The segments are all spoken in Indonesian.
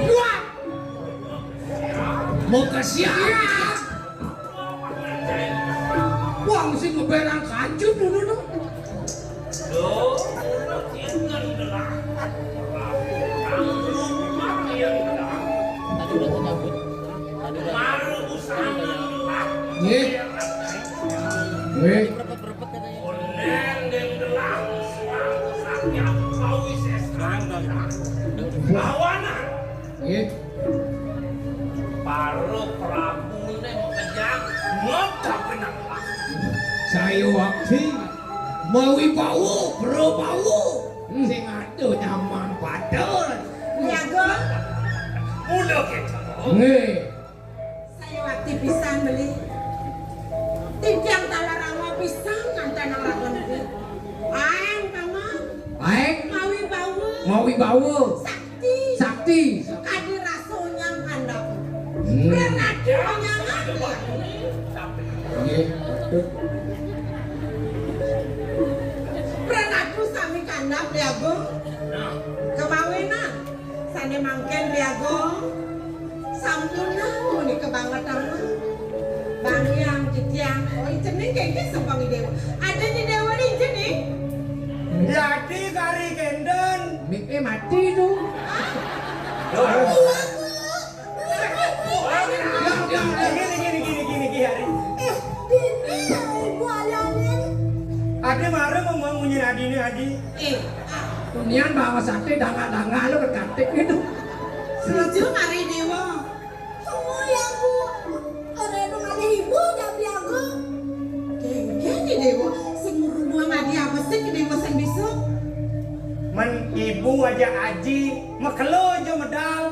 Dua. Mau ke siap. Wong sing ngeberang kancut dulu. Loh, ingat adalah Tadi udah nyambut. Tadi udah. baru usaha Nggih. Nggih. Berepet katanya. Oneng dan gelang suatu sakya kawi seserang lawanan Nggih. baru Prabu ne mengejar ngapa benang Saya waktu mau bau, bro bau. Sing ado nyaman padon. Jago, udah gitu Nggih. saya waktu pisang beli. Tiang talarama pisang nganten nang lakon iki. Aeng mama, Baik, mau mau bau. sakti. Sakti. Kadi rasonya kandap. Hmm. Renadu nyangat. Nggih. Renadu sami kandap Jago. Kemawinan. Sane mangken Jago. Sampuna muni kebangetan. Bang yang jitiang. Oh, jeneng kayaknya sembang dewa. Ada di dewa di jeneng. Jadi kari gendon. Miknya mati tuh. Gini hari. Ade marah mau munyin adi ini adi. Kunian bawa sate danga-danga lo kekantik gitu. Setuju mari dewa. Gini dewa. Sing ngurung adi apa sih ke dewa sing besok? Men ibu aja aji mekelo aja medal.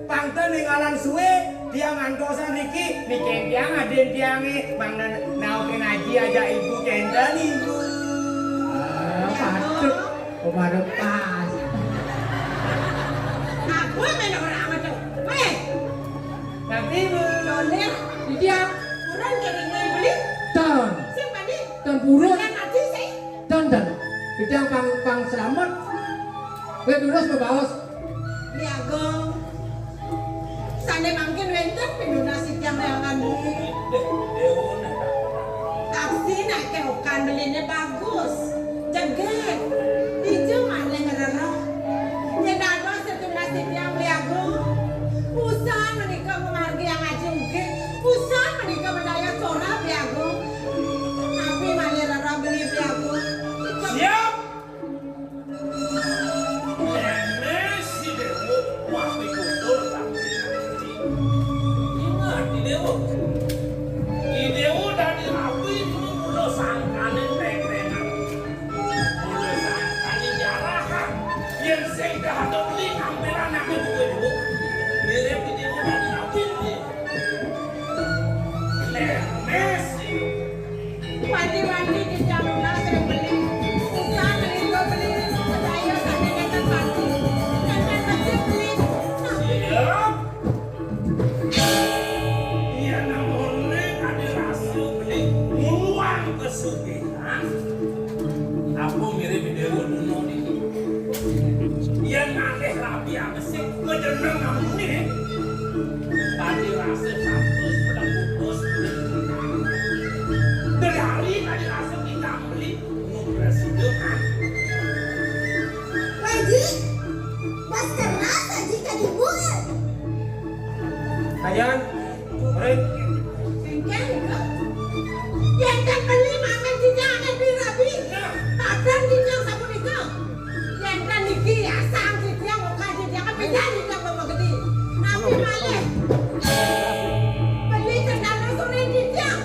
Pangten ningalan suwe dia ngantosan Riki bikin tiang aden tiangi bangdan naukin aji aja ibu kenten ibu. Patut. Baru pas. Aku main orang amat tuh. Weh, Tapi ibu. doler. Dia Kurang kering beli. ton. Siapa nih? Ton burung. Yang mati sih. Ton dan. Itu yang pang selamat. Gue terus ke bawah. Liago. Sande mungkin wenten pendonasi jam lewangan beli. Taksi naik keokan belinya bagus. Jeget. Hijau mana ngerero. Nyenado satu nasib yang liago. Usaha menikah memargi yang aja uge. Usaha menikah mendaya corah liago. Tapi mana rara beli liago. siap Messi dewo wapi kutul ingat di dewo dari api itu udah sangkanin pek-pekan udah sangkanin jarahan yang saya dah ada beli kamera nabi gue dewo mirip di dewo dari api ini Messi Wadi-wadi di jalur sering beli. Usaha menikah beli. Mendaya sande neken pasti. Neken pasti beli. siap iya namanya ada rasu beli uang kesugihan aku mirip video dulu ini iya ngalih rapi apa sih ngejeneng kamu nih tadi rasa satu sudah putus dari tadi rasa kita beli ngubras hidupkan Wadi, was terasa jika dibuat. Ayan. Murid. Neken kok. Yang kan beli makan tidak akan dirabi. Padahal tidak sama nikah. Yang kan niki asang tidak muka tidak akan beda tidak bawa gede. Nabi malih. Beli cendana sore tidak.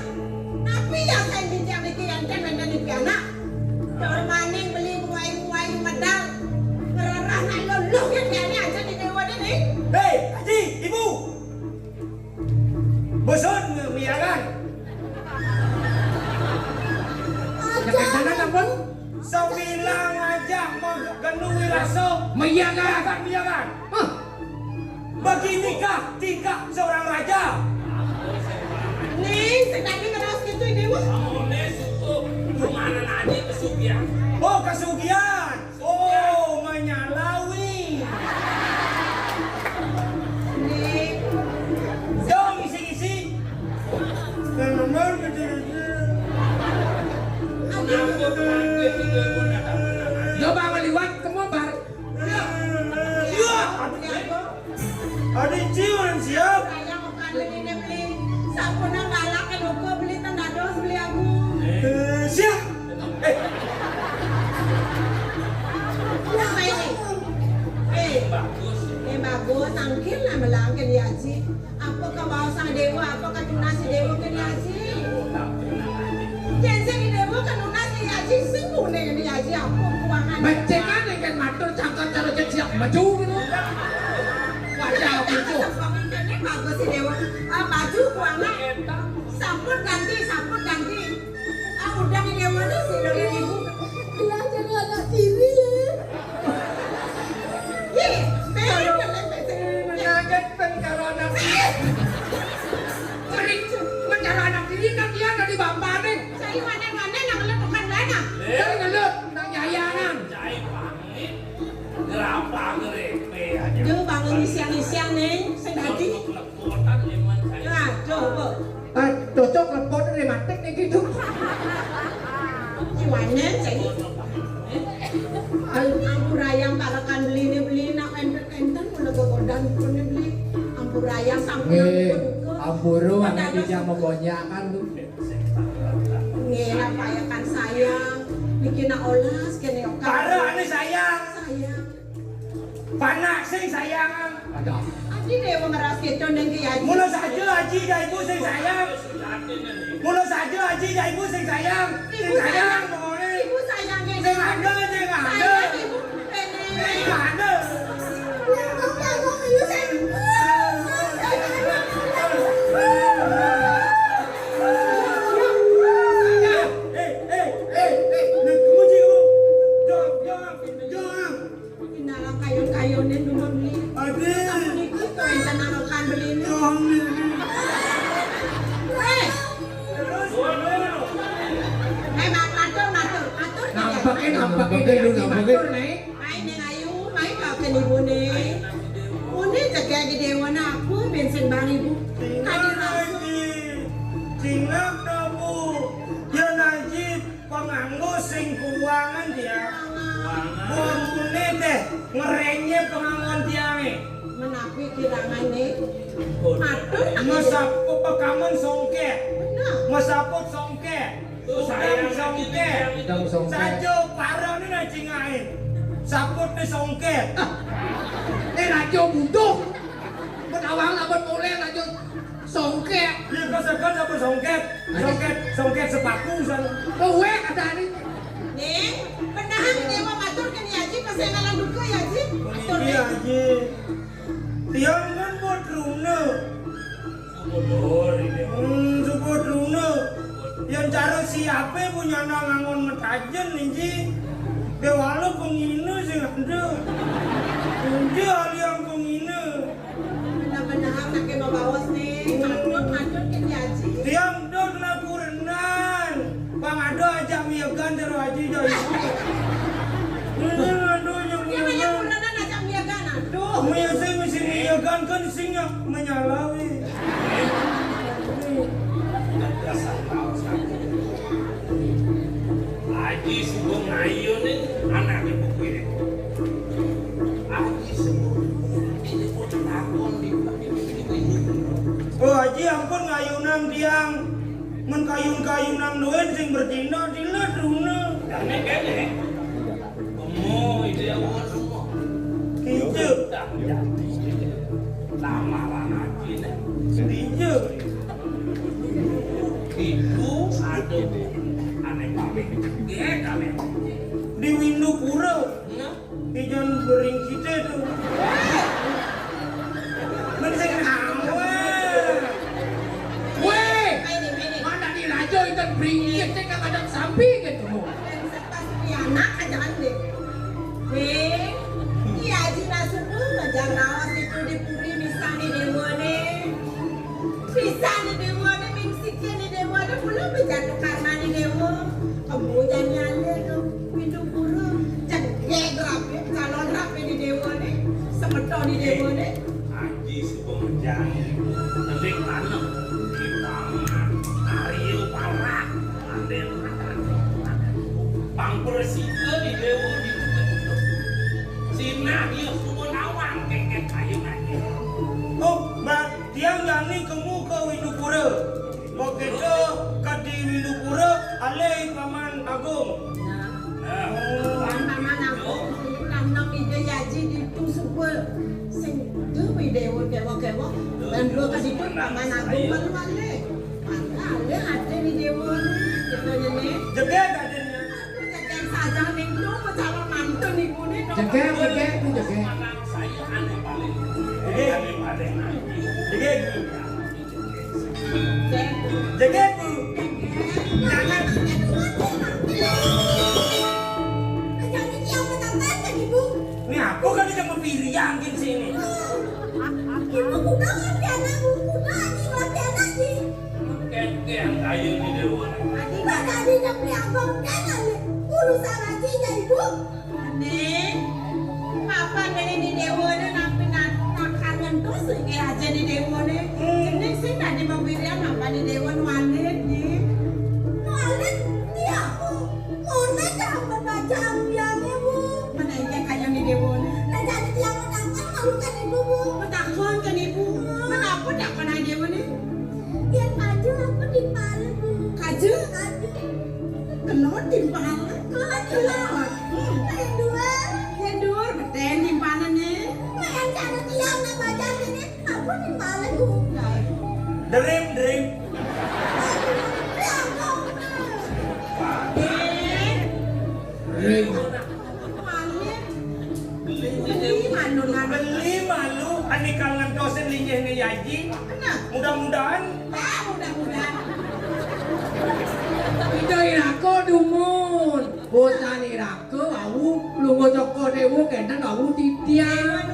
Nabi yang saya tidak niki yang kan dan niki anak. Dor maning beli muai-muai medal. Ngerarah nak luluh yang ini aja di dewa ini. Hei, aji, ibu. Bosan ngemiaran. Jangan sana kapan? So bilang aja mau genui raso. Meyakan. Miakan, miakan. Hah? Beginikah tingkah seorang raja? Nih, sedang ngeros gitu dewa. kamu nih suku kemana aja kesugihan Oh, kesugihan. Oh, menyalawi. Ada cium siap. Sayang okan beline beli. Sampuna galak ke loko beli tanda dos beli aku. Siap. Apa ini? Bagus. Bagus, angkin lah melang ke dia Haji. Apa kau bawa sang dewa, apa kau tunasi dewa ke dia Haji? Jangan di dewa kan tunasi Haji, sembuh nih ke dia Haji. Apa kuangan? Macekan dengan matur cangkat cara kecil maju gitu. Wajah itu. Ini bagus si dewa. Baju kuangan. Sampun ganti. Udah di dewa nih si lo yang ibu. Belajar anak tiri lah. Mengaget karena mencari anak diri kan dia ada di bapak nih. Saya mana nak ngeliat bukan mana? Saya ngeliat nang yayangan. Cai pangit. Gerapa gerepe aja. Dia bangun isiang nih, sedati. Lepotan eman saya. Nah, coba. Cocok lepot rematik nih gitu. Gimana cai? Ampurayang parakan beli nak enten mulai kegodaan beli ampurayang sampai Ampuru anak dia mau konyakan tuh. Ngela payakan sayang bikin olas kene okan. Para ini sayang. Sayang. Panak sing sayangan. Ada. Adi dewa ngeras gitu neng ki Haji. Mula saja Haji dan ibu sing sayang. Mula saja Haji dan ibu sing sayang. Sing sayang pokoknya. Ibu sayang Sing ada. Sayang ibu. Sing ada. Ngomong itu saya. Inalang kayon-kayonin dumon beli. Kamu niki tuh enten akan beli ini. Nampakin lu nampakin nih. Main yang ayu, main kau ke ibu nih. Uni jaga di dewa aku bensin bang ibu. Kadi langsung. Cinap dabu. Dia najib penganggu sing keuangan dia. Buang kuning deh ngerenyep pengangguan tiange. Menapi kirangan nih. Aduh, Masapu pekaman songke. benar. Masaput songke. Sayang songke. Dang songke. Sajo parah nih nacingain. Saput nih songke. Rajo butuh. Penawang lawan mulai rajo songke. Dia kesekan sama songket. Songket sepatu sana. Kowe ada nih. Nih, penahan dewa matur ke Haji pas yang ngalang duka ya Haji. Matur Iya nih. aja. Tiang kan buat rune. Sebut rune. Yang cara siapa punya nangangon metajen nih. Dewalu pengine sih ada. Dia yang pengine. Benar-benar nak bawas nih. Matur ke Haji. Tiang dong laku renan. Bang ada aja miagan dari Haji Jai. Ini aduh yang Yang hanya miagan. puranan aja miagan. Aduh. Mia saya mesti miagan kan singa menyalawi. Haji sebelum ngayun nih anak ibu ini. Haji sebelum ini pun takon di Oh Haji ampun ngayunan tiang. Men kayun-kayunan doen sing bertindak dilet rune. Karena kayaknya ide awal semua. Kice. Lama Haji nih. Kice. Itu ada aneh pamit. Dia kali. Di windu pura. Nah, Di jan bering kita tuh. Men sing awe. Weh, Ini. mana di rajo ikan beringin cek kadang samping gitu. Anak aja deh. Nih, iya Haji Nasrul ngajar rawas itu di puri bisa di dewa nih. Bisa di dewa nih, mingsiknya di dewa nih, belum berjatuh karena di dewa. Kemudian nyale ke pintu pura, cegek rapi, calon rapi di dewa nih, semedo di dewa nih. Haji sebelum janji. Nanti tanam di tangan. Ariel parah. Nanti Bang Persika di dewa di Sina dia semua nawang keket kayu aja. itu super sing dewe dewa kewa dan dua kali itu paman aku malu-malu ada di dewa katanya nih Jeget adanya. jaga saja nih lu sama mantu nih pune Jeget. Anak saya aneh paling. Paling nanti. Jeget. Jeget Bu. Jangan. Ini aku kan udah mau piriangin sini. Ken kayu di dewa. nih papa dari di dewa nih napi kangen terus kayak aja di dewa nih jadi sih tadi mau pilihan apa di dewa nuanet nih mana yang kayak di dewa nih takon kan ibu kenapa tak pernah dewa nih kaju kenot timpalan kelot yang dua betul timpalan nih Dream. Ring. Beli malu ani kalangan dosen linyeh nih Yaji. Mudah-mudahan Ito irako dumun. Bosan irako awu lungo toko dewo kendan awu titiang.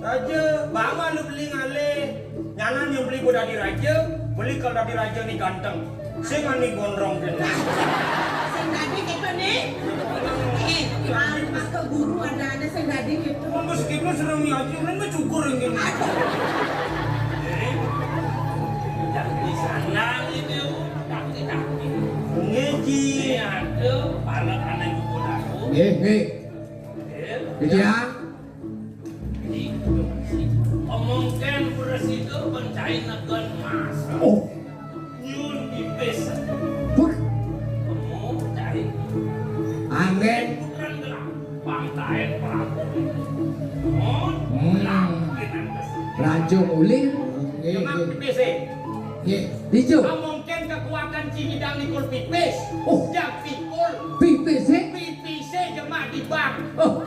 Raja, bama lu beli ngale. Nyanan yang beli gua dari raja, beli kalau dari raja nih ganteng. Sing ani gondrong kan. Meskipun serem aja, kan mah cukur yang gini. Yang di sana itu kaki-kaki. Ngeji. Ini ada balak anak ibu aku. Nggih. Titiang. Omongkan beras itu pencari negan mas. Oh. Nyun dipes. Pur. Kamu cari. Angin. Bukan gelap. Pantai perahu. Mon. Ranjung ulir. Cuma Nggih. pipis Nggih. Dijo. mungkin kekuatan Cihidang nikul pipis. Oh. Jak pikul. Pipis eh. Pipisnya jemah di bank. Oh.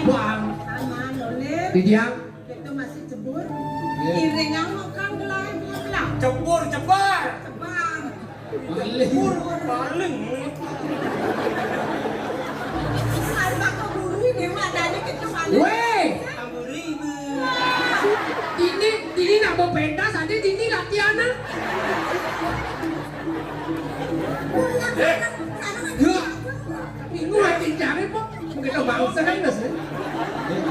Bang. Sama noleh. Titiang. Itu masih cebur. Iya. Iringnya makan gelap gelap. Cebur cebar. Cebang. Balik. Cebur paling. Harus pakai bulu ini adanya kita balik. Weh. Tambah ribu. Ini nak mau pentas aja ini latihan. Ya. Minggu lagi cari kok. Mungkin lo bangsa kan nggak sih?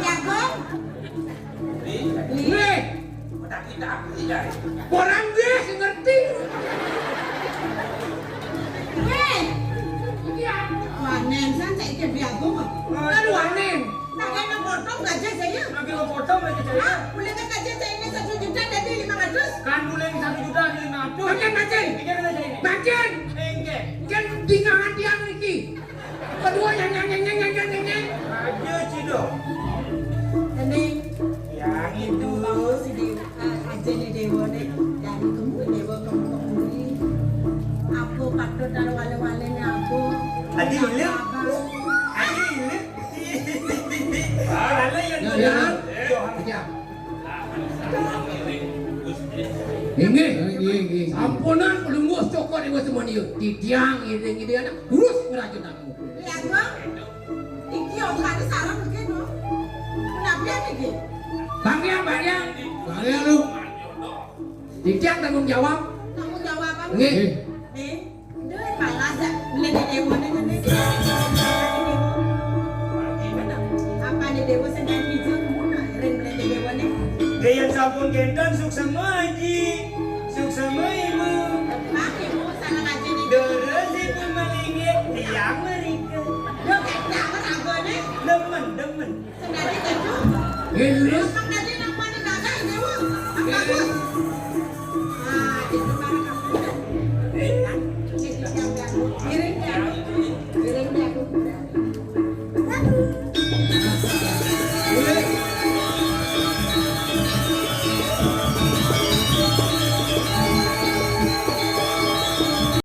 Ya gong. Nih. Taki-taki jari. Orang dia ngerti. Hei. Wah, nensan saya ke biagung. Aduh aneh. Nah, kena potong gaji saya. Lagi lo potong lagi saya. Boleh kan gaji saya ini 1 juta jadi 500? Kan boleh 1 juta di 500. Makin. Pikir aja ini. Makin. Engke. Kan tinggalan tiang Riki. Kedua yang. Aja Cido. Ini Yang itu. bagus si Dewa, aja nih Dewa nih. Dan kamu Dewa kamu ini. Aku patut dari wale-walenya aku. Adi ini. Adi ini. Lalu yang Ya. Ya. Ini. Ampunan pelunggu cokor ibu semua ni. Titiang ini anak terus ngerajut aku. Lihat bang. Iki orang salah mungkin no. Kenapa ini? Bang yang lu. Titiang tanggung jawab. Tanggung jawab apa? Nggih. Nih, dia malas ya. Beli di Dewa nih. Apa nih Dewa sedang hijau kamu nak ren beli di Dewa nih? Gaya sampun gentan sukses Haji. Sukses Ibu. Mak ibu sana ngaji nih. Terus ibu melingit tiang mereka. Dia kata apa nih? Demen. Sedang itu. Terus. Emang nanti nak mana kakak ini Dewa? Apa aku? Ah, itu barang kamu.